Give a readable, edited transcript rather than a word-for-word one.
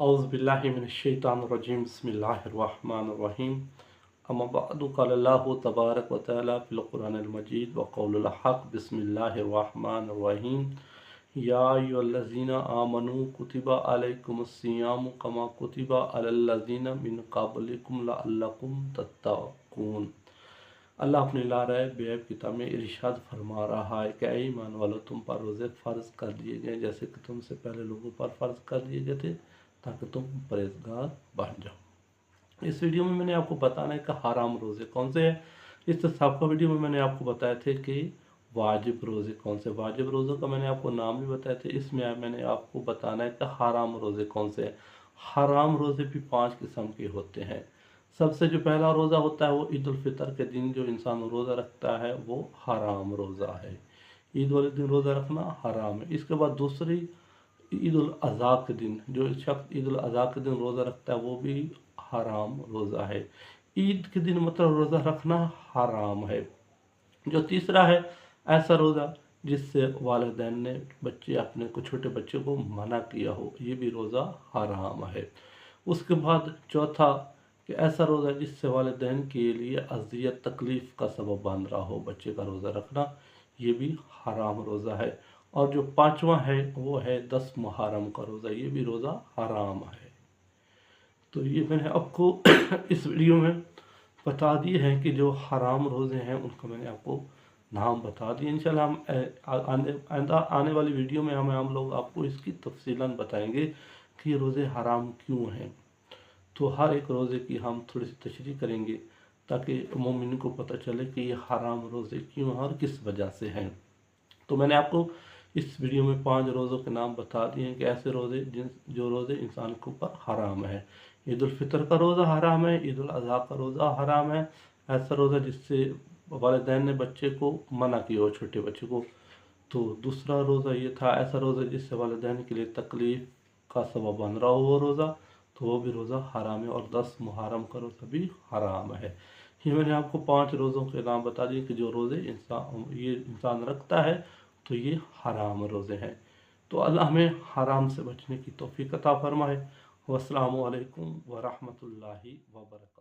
औज़ुबिल्लाहि मिनश्शैतानिर्रजीम बिस्मिल्लाहिर्रहमानिर्रहीम अम्मा बअदु क़ाला अल्लाहु तबारक व तआला फ़िल क़ुरआनिल मजीद व क़ौलुल हक़ बिस्मिल्लाहिर्रहमानिर्रहीम या अय्युहल्लज़ीना आमनू कुतिबा अलैकुमुस्सियामु कमा कुतिबा अलल्लज़ीना मिन क़ब्लिकुम लअल्लकुम तत्तक़ून। अल्लाह अपनी लाराए बेअब किताब में इरशाद फरमा रहा है कि ऐ ईमान वालों, तुम पर रोज़े फ़र्ज़ कर दिए गए जैसे कि तुमसे पहले लोगों पर फ़र्ज़ कर दिए गए थे, ताकि तुम परहेज़गार बन जाओ। इस वीडियो में मैंने आपको बताना है कि हराम रोज़े कौन से हैं। इस सबका वीडियो में मैंने आपको बताए थे कि वाजिब रोज़े कौन से, वाजिब रोज़ों का मैंने आपको नाम भी बताए थे। इसमें मैंने आपको बताना है कि हराम रोज़े कौन से हैं। हराम रोज़े भी 5 किस्म के होते हैं। सबसे जो पहला रोज़ा होता है वो ईद उल फितर के दिन जो इंसान रोज़ा रखता है वो हराम रोज़ा है। ईद वाले दिन रोज़ा रखना हराम है। इसके बाद दूसरी ईद उल अज़हा के दिन जो शख्स ईद उल अज़हा के दिन रोज़ा रखता है वो भी हराम रोज़ा है। ईद के दिन मतलब रोज़ा रखना हराम है। जो तीसरा है ऐसा रोज़ा जिससे वालिदैन ने बच्चे अपने को छोटे बच्चे को मना किया हो, ये भी रोज़ा हराम है। उसके बाद चौथा कि ऐसा रोज़ा जिससे वालिदैन के लिए अज़ियत तकलीफ़ का सबब बन रहा हो, बच्चे का रोज़ा रखना, ये भी हराम रोज़ा है। और जो पांचवा है वो है 10 मुहर्रम का रोज़ा, ये भी रोज़ा हराम है। तो ये मैंने आपको इस वीडियो में बता दिए हैं कि जो हराम रोज़े हैं उनका मैंने आपको नाम बता दिए। इंशाल्लाह हम आने वाली वीडियो में हम लोग आपको इसकी तफसीलन बताएंगे कि ये रोज़े हराम क्यों हैं। तो हर एक रोज़े की हम थोड़ी सी तशरीह करेंगे ताकि मोमिन को पता चले कि ये हराम रोज़े क्यों हैं और किस वजह से हैं। तो मैंने आपको इस वीडियो में 5 रोज़ों के नाम बता दिए हैं कि ऐसे रोज़े जो रोज़े इंसान के ऊपर हराम है। ईद उल फितर का रोज़ा हराम है, ईद उल अज़हा का रोज़ा हराम है, ऐसा रोज़ा जिससे वालिदैन ने बच्चे को मना किया हो, छोटे बच्चे को। तो दूसरा रोज़ा ये था ऐसा रोज़ा जिससे वालिदैन के लिए तकलीफ़ का सबब बन रहा हो वो रोज़ा, तो वो भी रोज़ा हराम है। और 10 मुहर्रम का रोज़ा भी हराम है। ये मैंने आपको 5 रोज़ों के नाम बता दिए कि जो रोज़े इंसान रखता है तो ये हराम रोज़े हैं। तो अल्लाह हमें हराम से बचने की तौफीक अता फरमाए। वस्सलामु अलैकुम व रहमतुल्लाहि व बरकातहू।